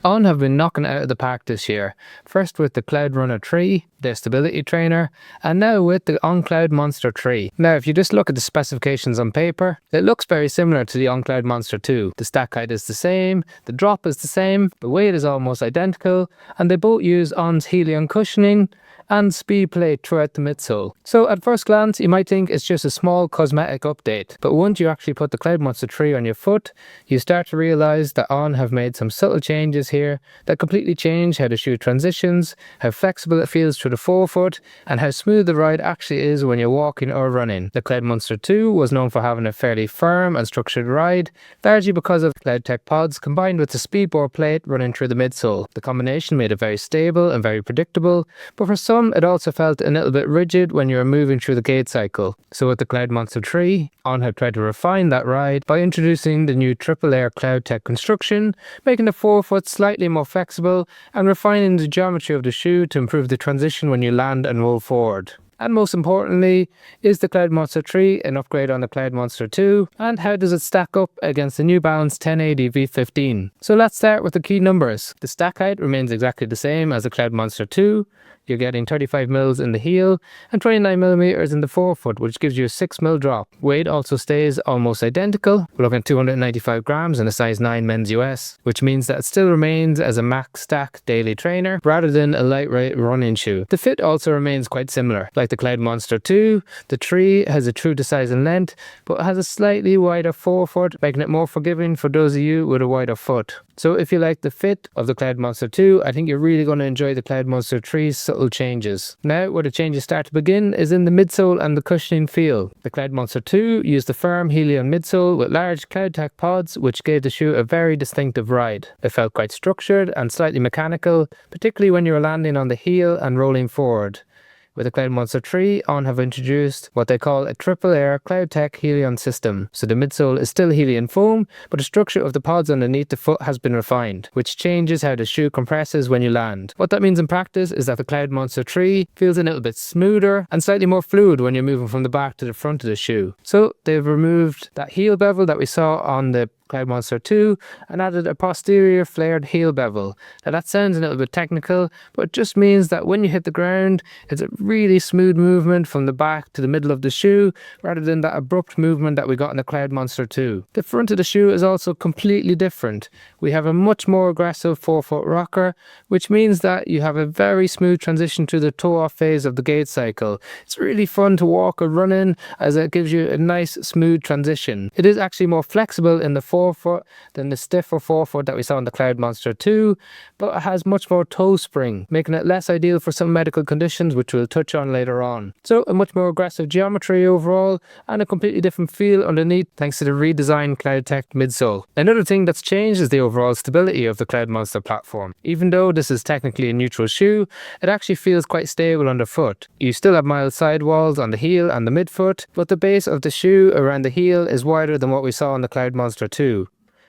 On have been knocking it out of the park this year, first with the Cloud Runner 3, their stability trainer, and now with the ON Cloudmonster 3. Now if you just look at the specifications on paper, it looks very similar to the ON Cloudmonster 2. The stack height is the same, the drop is the same, the weight is almost identical, and they both use ON's Helion cushioning and speed plate throughout the midsole. So at first glance you might think it's just a small cosmetic update, but once you actually put the Cloudmonster 3 on your foot, you start to realise that On have made some subtle changes here that completely change how the shoe transitions, how flexible it feels through the forefoot, and how smooth the ride actually is when you're walking or running. The Cloudmonster 2 was known for having a fairly firm and structured ride, largely because of CloudTec pods combined with the speedboard plate running through the midsole. The combination made it very stable and very predictable, but for some it also felt a little bit rigid when you were moving through the gait cycle. So with the Cloudmonster 3, On have tried to refine that ride by introducing the new Triple-Air CloudTec construction, making the forefoot slightly more flexible and refining the geometry of the shoe to improve the transition when you land and roll forward. And most importantly, is the Cloudmonster 3 an upgrade on the Cloudmonster 2? And how does it stack up against the New Balance 1080 V15? So let's start with the key numbers. The stack height remains exactly the same as the Cloudmonster 2. You're getting 35mm in the heel and 29mm in the forefoot, which gives you a 6mm drop. Weight also stays almost identical. We're looking at 295 grams in a size 9 men's US, which means that it still remains as a max stack daily trainer rather than a lightweight running shoe. The fit also remains quite similar. Like the Cloudmonster 2, the 3 has a true to size and length, but has a slightly wider forefoot, making it more forgiving for those of you with a wider foot. So if you like the fit of the Cloudmonster 2, I think you're really going to enjoy the Cloudmonster 3's subtle changes. Now where the changes start to begin is in the midsole and the cushioning feel. The Cloudmonster 2 used the firm Helion midsole with large CloudTec pods, which gave the shoe a very distinctive ride. It felt quite structured and slightly mechanical, particularly when you were landing on the heel and rolling forward. With the Cloudmonster 3, On have introduced what they call a Triple-Air CloudTec Helion system. So the midsole is still Helion foam, but the structure of the pods underneath the foot has been refined, which changes how the shoe compresses when you land. What that means in practice is that the Cloudmonster 3 feels a little bit smoother and slightly more fluid when you're moving from the back to the front of the shoe. So they've removed that heel bevel that we saw on the Cloudmonster 2 and added a posterior flared heel bevel. Now that sounds a little bit technical, but it just means that when you hit the ground, it's a really smooth movement from the back to the middle of the shoe rather than that abrupt movement that we got in the Cloudmonster 2. The front of the shoe is also completely different. We have a much more aggressive forefoot rocker, which means that you have a very smooth transition to the toe-off phase of the gait cycle. It's really fun to walk or run in as it gives you a nice smooth transition. It is actually more flexible in the forefoot than the stiffer forefoot that we saw in the Cloudmonster 2, but it has much more toe spring, making it less ideal for some medical conditions, which we'll touch on later on. So a much more aggressive geometry overall and a completely different feel underneath thanks to the redesigned CloudTec midsole. Another thing that's changed is the overall stability of the Cloudmonster platform. Even though this is technically a neutral shoe, it actually feels quite stable underfoot. You still have mild sidewalls on the heel and the midfoot, but the base of the shoe around the heel is wider than what we saw on the Cloudmonster 2.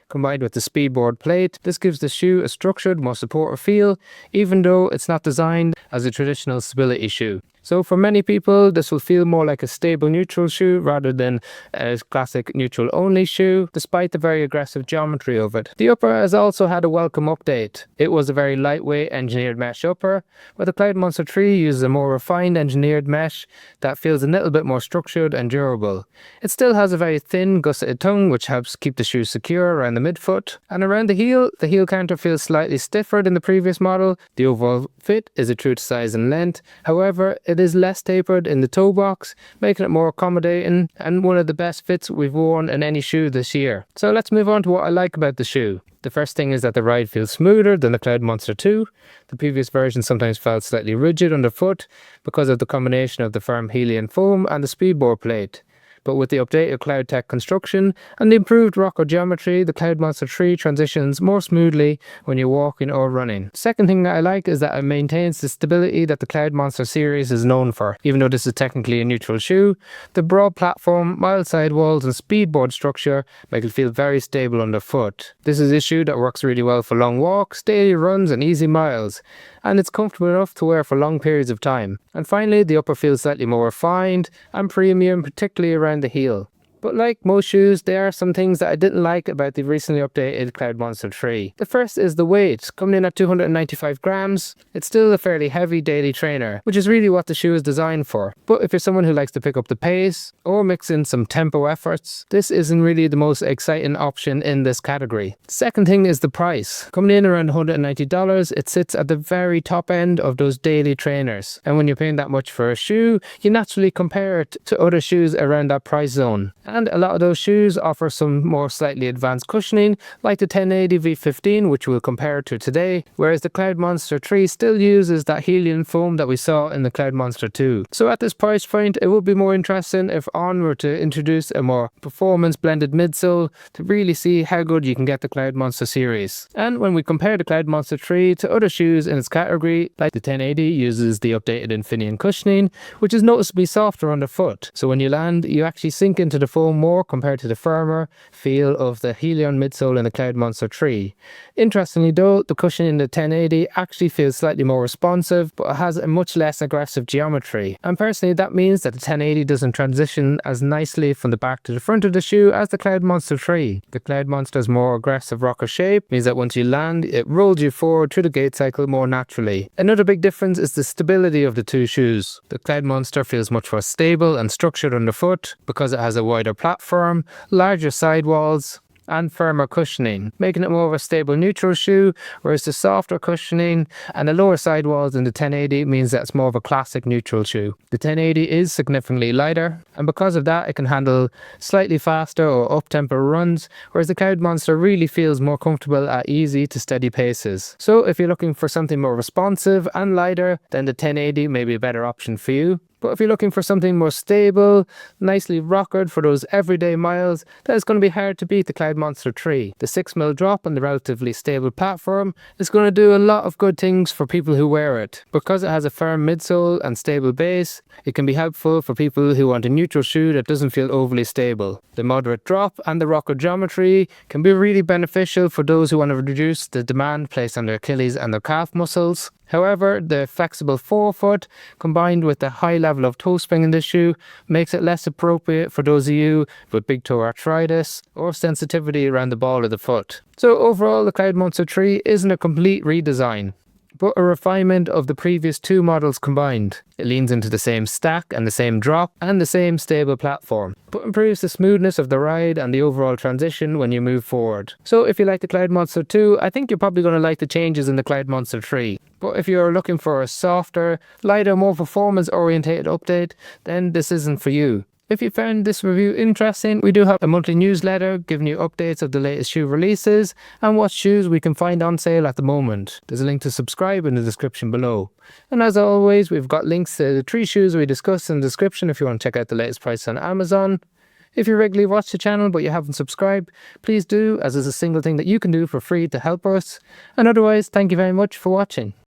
Combined with the speedboard plate, this gives the shoe a structured, more supportive feel, even though it's not designed as a traditional stability shoe. So for many people, this will feel more like a stable neutral shoe rather than a classic neutral only shoe, despite the very aggressive geometry of it. The upper has also had a welcome update. It was a very lightweight engineered mesh upper, where the Cloudmonster 3 uses a more refined engineered mesh that feels a little bit more structured and durable. It still has a very thin gusseted tongue, which helps keep the shoe secure around the midfoot. And around the heel counter feels slightly stiffer than the previous model. The overall fit is a true to size and length. However, it is less tapered in the toe box, making it more accommodating and one of the best fits we've worn in any shoe this year. So let's move on to what I like about the shoe. The first thing is that the ride feels smoother than the Cloudmonster 2. The previous version sometimes felt slightly rigid underfoot because of the combination of the firm Helion foam and the speedboard plate. But with the updated CloudTec construction and the improved rocker geometry, the Cloudmonster 3 transitions more smoothly when you're walking or running. Second thing that I like is that it maintains the stability that the Cloudmonster series is known for. Even though this is technically a neutral shoe, the broad platform, mild sidewalls and speedboard structure make it feel very stable underfoot. This is a shoe that works really well for long walks, daily runs and easy miles, and it's comfortable enough to wear for long periods of time. And finally, the upper feels slightly more refined and premium, particularly around the heel. But like most shoes, there are some things that I didn't like about the recently updated Cloudmonster 3. The first is the weight. Coming in at 295 grams, it's still a fairly heavy daily trainer, which is really what the shoe is designed for. But if you're someone who likes to pick up the pace or mix in some tempo efforts, this isn't really the most exciting option in this category. Second thing is the price. Coming in around $190, it sits at the very top end of those daily trainers. And when you're paying that much for a shoe, you naturally compare it to other shoes around that price zone. And a lot of those shoes offer some more slightly advanced cushioning, like the 1080 V15, which we'll compare to today, whereas the Cloudmonster 3 still uses that Helion foam that we saw in the Cloudmonster 2. So at this price point, it would be more interesting if On were to introduce a more performance blended midsole to really see how good you can get the Cloudmonster series. And when we compare the Cloudmonster 3 to other shoes in its category, like the 1080 uses the updated Infineon cushioning, which is noticeably softer underfoot. So when you land, you actually sink into the foam more compared to the firmer feel of the Helion midsole in the Cloudmonster 3. Interestingly though, the cushioning in the 1080 actually feels slightly more responsive, but it has a much less aggressive geometry. And personally, that means that the 1080 doesn't transition as nicely from the back to the front of the shoe as the Cloudmonster 3. The Cloudmonster's more aggressive rocker shape means that once you land, it rolls you forward through the gait cycle more naturally. Another big difference is the stability of the two shoes. The Cloudmonster feels much more stable and structured underfoot because it has a wider platform, larger sidewalls, and firmer cushioning, making it more of a stable neutral shoe, whereas the softer cushioning and the lower sidewalls in the 1080 means that it's more of a classic neutral shoe. The 1080 is significantly lighter, and because of that it can handle slightly faster or up-tempo runs, whereas the Cloudmonster really feels more comfortable at easy to steady paces. So if you're looking for something more responsive and lighter, then the 1080 may be a better option for you. But if you're looking for something more stable, nicely rockered for those everyday miles, then it's going to be hard to beat the Cloudmonster 3. The 6mm drop on the relatively stable platform is going to do a lot of good things for people who wear it. Because it has a firm midsole and stable base, it can be helpful for people who want a neutral shoe that doesn't feel overly stable. The moderate drop and the rocker geometry can be really beneficial for those who want to reduce the demand placed on their Achilles and their calf muscles. However, the flexible forefoot combined with the high level of toe spring in this shoe makes it less appropriate for those of you with big toe arthritis or sensitivity around the ball of the foot. So overall, the Cloudmonster 3 isn't a complete redesign, but a refinement of the previous two models combined. It leans into the same stack and the same drop and the same stable platform, but improves the smoothness of the ride and the overall transition when you move forward. So if you like the Cloudmonster 2, I think you're probably going to like the changes in the Cloudmonster 3. But if you're looking for a softer, lighter, more performance-orientated update, then this isn't for you. If you found this review interesting, we do have a monthly newsletter giving you updates of the latest shoe releases and what shoes we can find on sale at the moment. There's a link to subscribe in the description below. And as always, we've got links to the 3 shoes we discussed in the description if you want to check out the latest price on Amazon. If you regularly watch the channel but you haven't subscribed, please do, as it's a single thing that you can do for free to help us. And otherwise, thank you very much for watching.